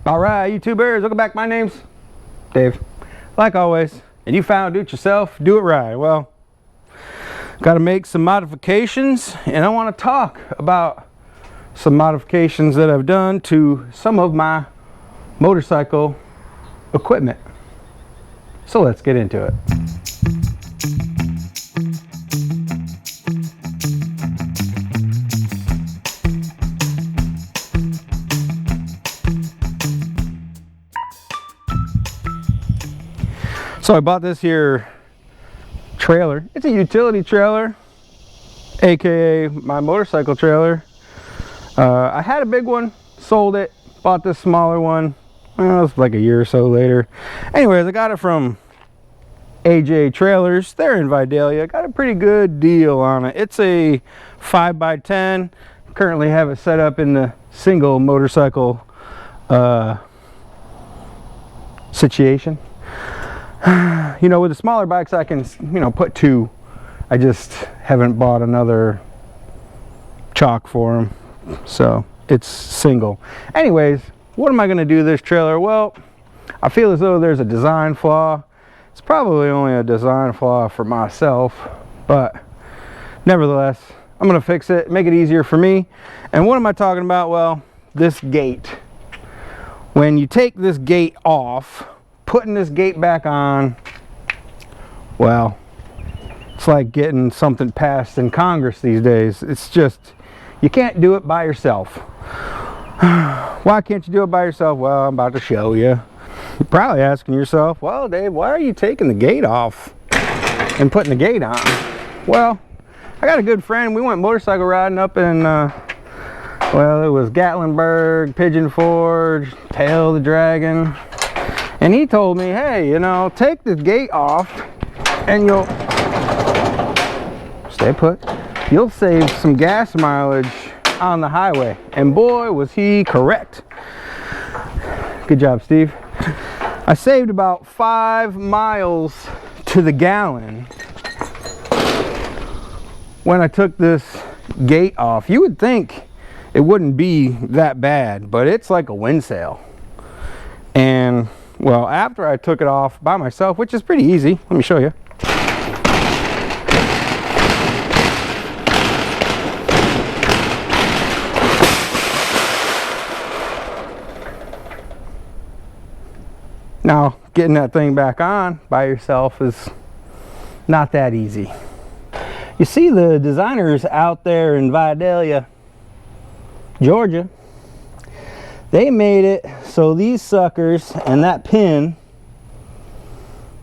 All right, YouTubers, welcome back. My name's Dave. Like always, and you found it yourself, do it right. Well, got to make some modifications, and I want to talk about some modifications that I've done to some of my motorcycle equipment. So let's get into it. So I bought this here trailer. It's a utility trailer, aka my motorcycle trailer. I had a big one, sold it, bought this smaller one. Well, it was like a year or so later. Anyways, I got it from AJ Trailers. They're in Vidalia. Got a pretty good deal on it. It's a 5x10. Currently have it set up in the single motorcycle situation. You know, with the smaller bikes I can, you know, put two. I just haven't bought another chock for them, so it's single. Anyways, what am I going to do to this trailer? Well, I feel as though there's a design flaw. It's probably only a design flaw for myself, but nevertheless, I'm going to fix it, make it easier for me. And what am I talking about? Well, this gate. When you take this gate off, putting this gate back on, well, it's like getting something passed in Congress these days. It's just, you can't do it by yourself. Why can't you do it by yourself? Well, I'm about to show you. You're probably asking yourself, well, Dave, why are you taking the gate off and putting the gate on? Well, I got a good friend. We went motorcycle riding up in, well, it was Gatlinburg, Pigeon Forge, Tail of the Dragon. And he told me, hey, you know, take the gate off and you'll stay put. You'll save some gas mileage on the highway. And boy, was he correct. Good job, Steve. I saved about 5 miles to the gallon when I took this gate off. You would think it wouldn't be that bad, but it's like a wind sail. And well, after I took it off by myself, which is pretty easy, let me show you. Now, getting that thing back on by yourself is not that easy. You see the designers out there in Vidalia, Georgia, they made it so these suckers and that pin,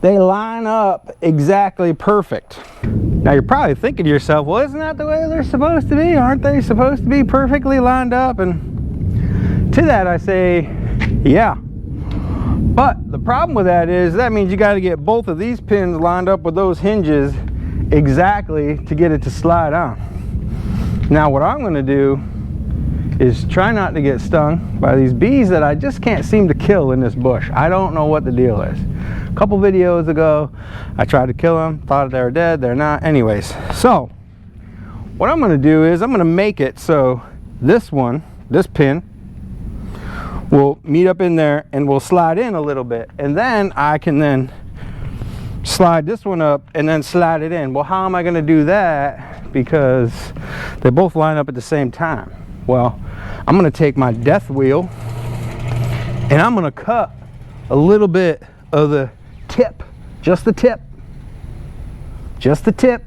they line up exactly perfect. Now you're probably thinking to yourself, well, isn't that the way they're supposed to be? Aren't they supposed to be perfectly lined up? And to that I say, yeah. But the problem with that is that means you got to get both of these pins lined up with those hinges exactly to get it to slide on. Now what I'm going to do is try not to get stung by these bees that I just can't seem to kill in this bush. I don't know what the deal is. A couple videos ago, I tried to kill them, thought they were dead, they're not. Anyways, so what I'm going to do is I'm going to make it so this one, this pin, will meet up in there and will slide in a little bit. And then I can then slide this one up and then slide it in. Well, how am I going to do that? Because they both line up at the same time. Well, I'm going to take my death wheel and I'm going to cut a little bit of the tip, just the tip, just the tip.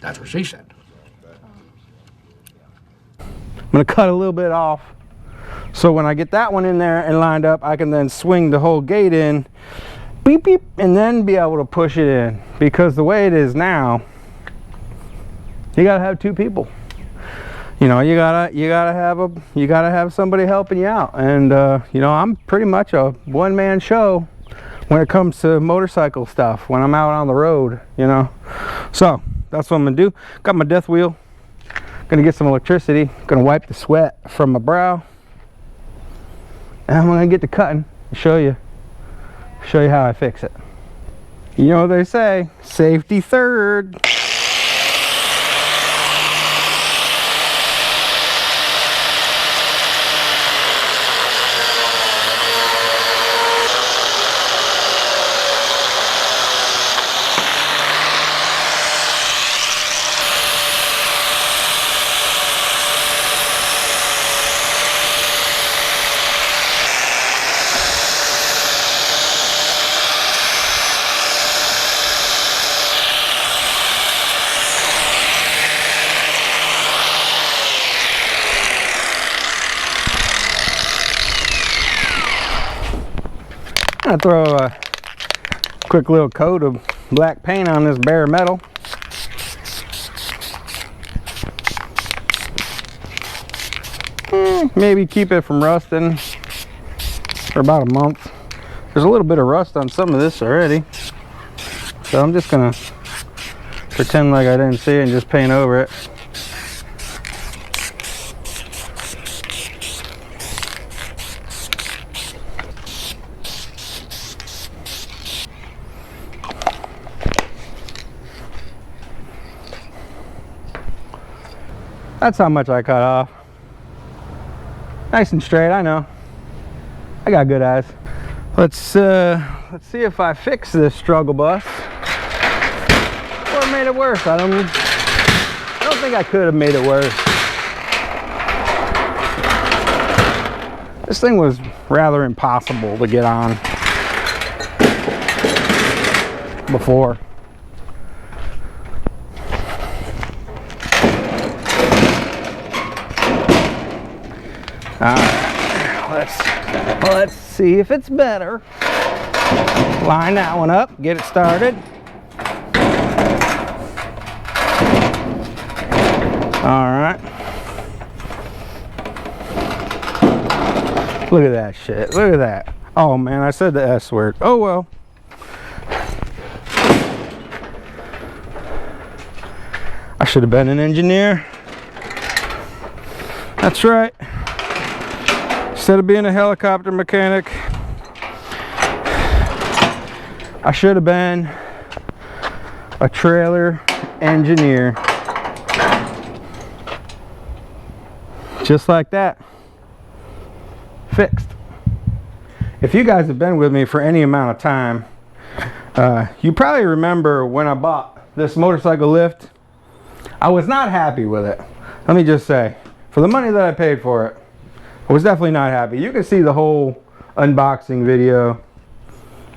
That's what she said. I'm going to cut a little bit off so when I get that one in there and lined up, I can then swing the whole gate in, beep beep, and then be able to push it in. Because the way it is now, you got to have 2 people. You know, you gotta have somebody helping you out. And you know, I'm pretty much a one-man show when it comes to motorcycle stuff when I'm out on the road, you know. So that's what I'm gonna do. Got my death wheel, gonna get some electricity, gonna wipe the sweat from my brow, and I'm gonna get to cutting and show you how I fix it. You know what they say, safety third. I'm gonna throw a quick little coat of black paint on this bare metal. Maybe keep it from rusting for about a month. There's a little bit of rust on some of this already, so I'm just gonna pretend like I didn't see it and just paint over it. That's how much I cut off. Nice and straight, I know. I got good eyes. Let's see if I fix this struggle bus or made it worse. I don't think I could have made it worse. This thing was rather impossible to get on before. Alright, let's see if it's better. Line that one up, get it started. Alright. Look at that shit. Look at that. Oh man, I said the S word. Oh well. I should have been an engineer. That's right. Instead of being a helicopter mechanic, I should have been a trailer engineer. Just like that. Fixed. If you guys have been with me for any amount of time, you probably remember when I bought this motorcycle lift, I was not happy with it. Let me just say, for the money that I paid for it, I was definitely not happy. You can see the whole unboxing video.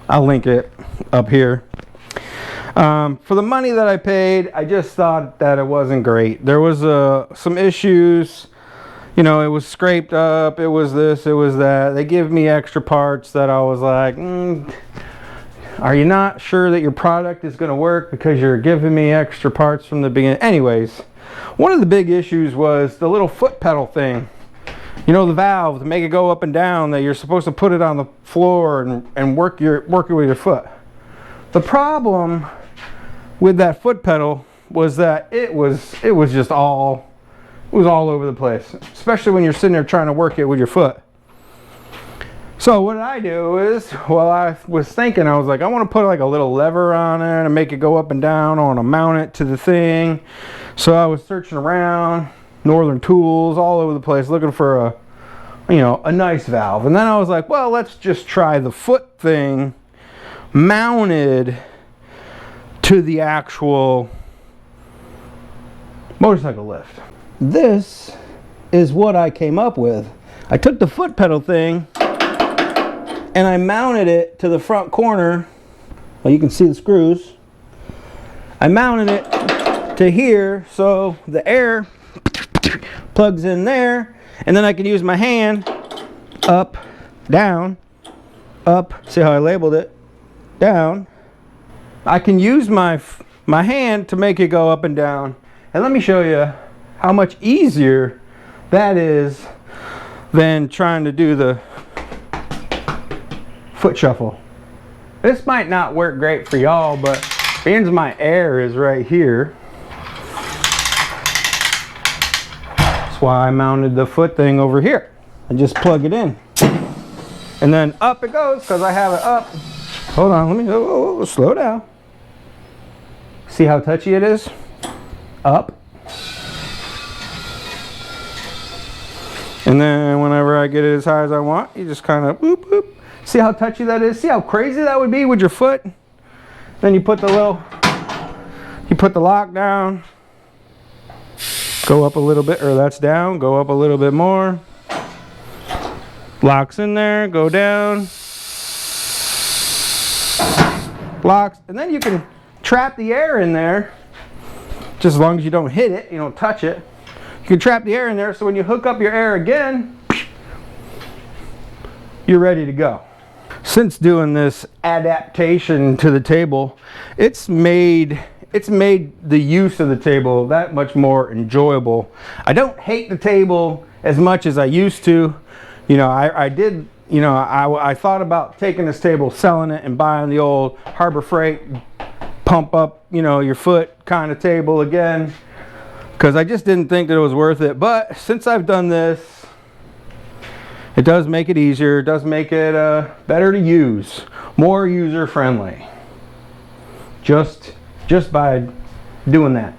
I'll link it up here. For the money that I paid, I just thought that it wasn't great. There was some issues. You know, it was scraped up, it was this, it was that. They give me extra parts that I was like, are you not sure that your product is going to work because you're giving me extra parts from the beginning? Anyways, one of the big issues was the little foot pedal thing. You know, the valve to make it go up and down, that you're supposed to put it on the floor and work it with your foot. The problem with that foot pedal was that it was just all over the place, especially when you're sitting there trying to work it with your foot. So what I do is, well, I was thinking, I was like, I want to put like a little lever on it and make it go up and down. I want to mount it to the thing. So I was searching around, Northern Tools, all over the place, looking for a nice valve. And then I was like, well, let's just try the foot thing mounted to the actual motorcycle lift. This is what I came up with. I took the foot pedal thing and I mounted it to the front corner. Well, you can see the screws. I mounted it to here so the air plugs in there, and then I can use my hand up, down, up. See how I labeled it? Down. I can use my hand to make it go up and down. And let me show you how much easier that is than trying to do the foot shuffle. This might not work great for y'all, but being as my air is right here, that's why I mounted the foot thing over here. I just plug it in. And then up it goes, because I have it up. Hold on, let me slow down. See how touchy it is? Up. And then whenever I get it as high as I want, you just kind of boop, boop. See how touchy that is? See how crazy that would be with your foot? Then you put the lock down, go up a little bit, or that's down, go up a little bit more. Locks in there, go down. Locks, and then you can trap the air in there, just as long as you don't hit it, you don't touch it. You can trap the air in there so when you hook up your air again, you're ready to go. since doing this adaptation to the table, it's made the use of the table that much more enjoyable. I don't hate the table as much as I used to. You know, I thought about taking this table, selling it, and buying the old Harbor Freight pump up, you know, your foot kind of table again, because I just didn't think that it was worth it. But since I've done this, it does make it easier. It does make it better to use, more user friendly. Just by doing that.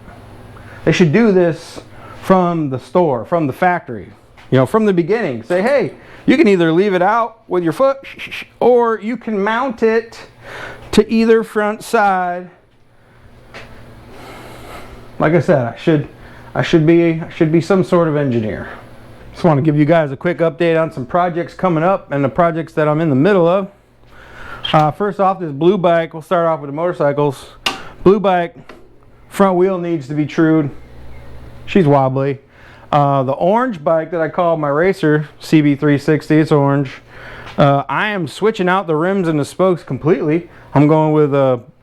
They should do this from the store, from the factory, you know, from the beginning. Say, hey, you can either leave it out with your foot, or you can mount it to either front side. Like I said, I should be some sort of engineer. Just want to give you guys a quick update on some projects coming up and the projects that I'm in the middle of. First off, this blue bike. We'll start off with the motorcycles. Blue bike, front wheel needs to be trued. She's wobbly. The orange bike that I call my racer, CB360, it's orange. I am switching out the rims and the spokes completely. I'm going with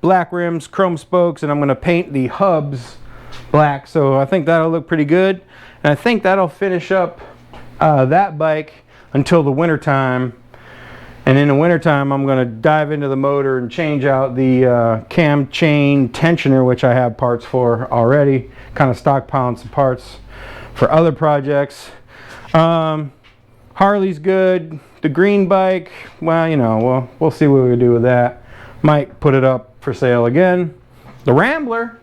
black rims, chrome spokes, and I'm going to paint the hubs black. So I think that'll look pretty good. And I think that'll finish up that bike until the winter time. And in the wintertime, I'm going to dive into the motor and change out the cam chain tensioner, which I have parts for already. Kind of stockpiling some parts for other projects. Harley's good. The green bike, well, you know, we'll see what we do with that. Might put it up for sale again. The Rambler,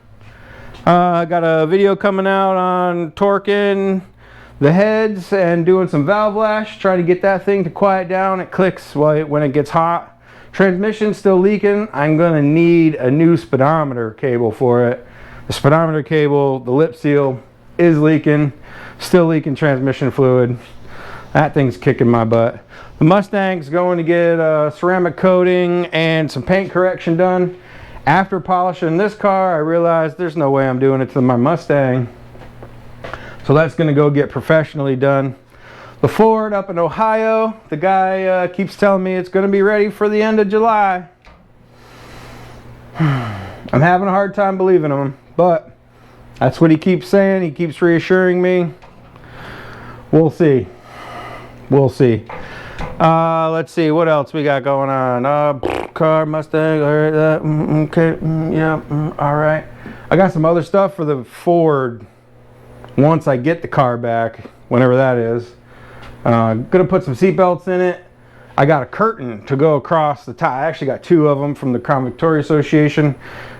I got a video coming out on torquing the heads and doing some valve lash, trying to get that thing to quiet down. It clicks when it gets hot. Transmission still leaking. I'm gonna need a new speedometer cable for it. The speedometer cable, the lip seal is leaking, still leaking transmission fluid. That thing's kicking my butt. The Mustang's going to get ceramic coating and some paint correction done. After polishing this car, I realized there's no way I'm doing it to my Mustang. So that's going to go get professionally done. The Ford up in Ohio, the guy keeps telling me it's going to be ready for the end of July. I'm having a hard time believing him, but that's what he keeps saying. He keeps reassuring me. We'll see. We'll see. Let's see what else we got going on. Car, Mustang, okay, yeah, all right. I got some other stuff for the Ford once I get the car back, whenever that is. Gonna put some seat belts in it. I got a curtain to go across the top. I actually got two of them from the Crown Victoria Association.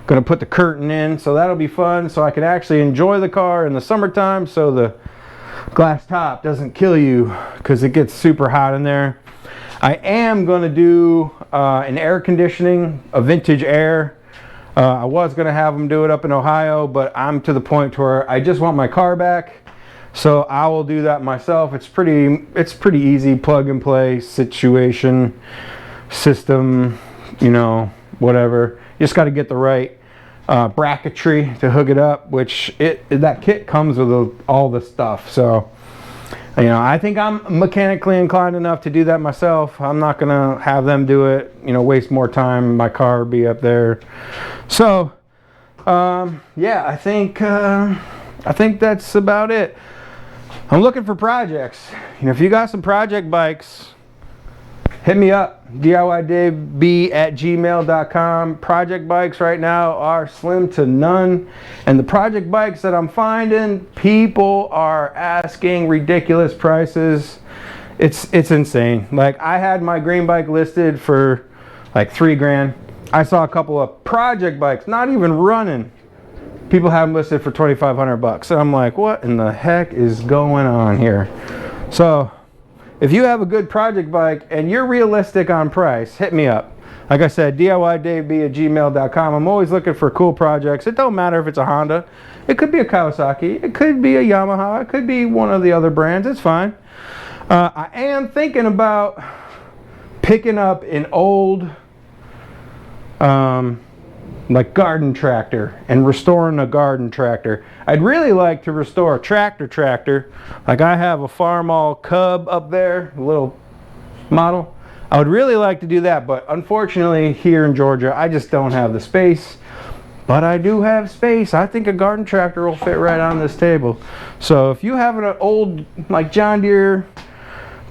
Gonna put the curtain in, so that'll be fun, so I can actually enjoy the car in the summertime, so the glass top doesn't kill you because it gets super hot in there. I am going to do an air conditioning, a vintage air. I was going to have them do it up in Ohio, but I'm to the point where I just want my car back, so I will do that myself. It's pretty easy, plug and play situation, system, you know, whatever. You just got to get the right bracketry to hook it up, which that kit comes with all the stuff. So, you know, I think I'm mechanically inclined enough to do that myself. I'm not gonna have them do it, you know, waste more time, my car be up there. So yeah, I think that's about it. I'm looking for projects. You know, if you got some project bikes, hit me up, diydaveb@gmail.com. Project bikes right now are slim to none. And the project bikes that I'm finding, people are asking ridiculous prices. It's insane. Like, I had my green bike listed for like $3 grand. I saw a couple of project bikes, not even running. People have them listed for $2,500. And I'm like, what in the heck is going on here? So, if you have a good project bike and you're realistic on price, hit me up. Like I said, diydaveb@gmail.com. I'm always looking for cool projects. It don't matter if it's a Honda. It could be a Kawasaki. It could be a Yamaha. It could be one of the other brands. It's fine. I am thinking about picking up an old like garden tractor and restoring a garden tractor. I'd really like to restore a tractor. Like, I have a Farmall Cub up there, a little model. I would really like to do that, but unfortunately here in Georgia, I just don't have the space. But I do have space. I think a garden tractor will fit right on this table. So if you have an old, like John Deere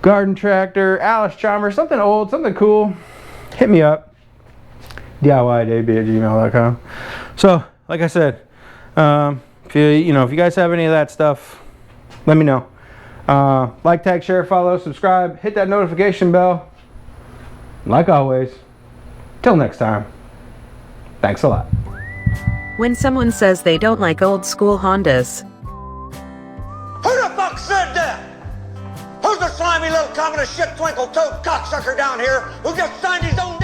garden tractor, Alice Chalmers, something old, something cool, hit me up. diydaveb@gmail.com. So, like I said, if you guys have any of that stuff, let me know. Like, tag, share, follow, subscribe, hit that notification bell. Like always, till next time, thanks a lot. When someone says they don't like old school Hondas, Who the fuck said that? Who's the slimy little communist shit twinkle toed cocksucker down here who just signed his own